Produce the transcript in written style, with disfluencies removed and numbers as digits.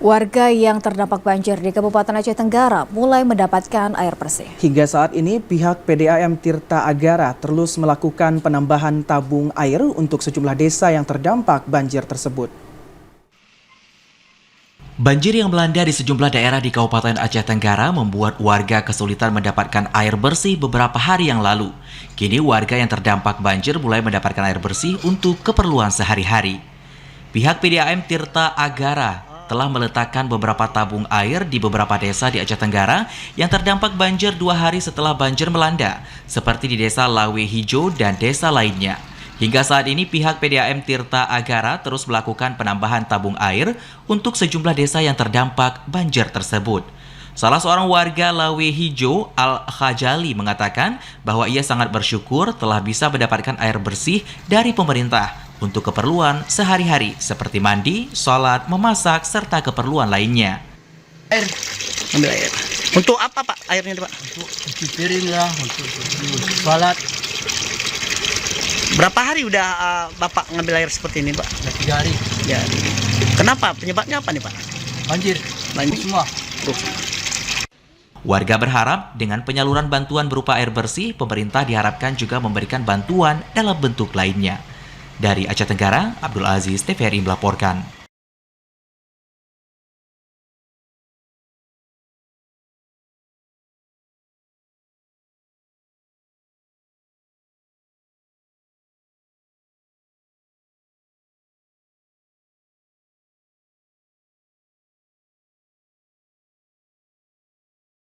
Warga yang terdampak banjir di Kabupaten Aceh Tenggara mulai mendapatkan air bersih. Hingga saat ini, pihak PDAM Tirta Agara terus melakukan penambahan tabung air untuk sejumlah desa yang terdampak banjir tersebut. Banjir yang melanda di sejumlah daerah di Kabupaten Aceh Tenggara membuat warga kesulitan mendapatkan air bersih beberapa hari yang lalu. Kini warga yang terdampak banjir mulai mendapatkan air bersih untuk keperluan sehari-hari. Pihak PDAM Tirta Agara telah meletakkan beberapa tabung air di beberapa desa di Aceh Tenggara yang terdampak banjir 2 hari setelah banjir melanda, seperti di desa Lawe Hijau dan desa lainnya. Hingga saat ini pihak PDAM Tirta Agara terus melakukan penambahan tabung air untuk sejumlah desa yang terdampak banjir tersebut. Salah seorang warga Lawe Hijau, Al-Khajali, mengatakan bahwa ia sangat bersyukur telah bisa mendapatkan air bersih dari pemerintah untuk keperluan sehari-hari seperti mandi, sholat, memasak, serta keperluan lainnya. Air, ambil air. Untuk apa Pak airnya Pak? Untuk cuci piring lah, untuk sholat. Berapa hari udah Bapak ngambil air seperti ini Pak? Udah 3 hari. Ya. Kenapa? Penyebabnya apa nih Pak? Banjir. Banjir Semua. Warga berharap dengan penyaluran bantuan berupa air bersih, pemerintah diharapkan juga memberikan bantuan dalam bentuk lainnya. Dari Aceh Tenggara, Abdul Aziz, TVRI melaporkan.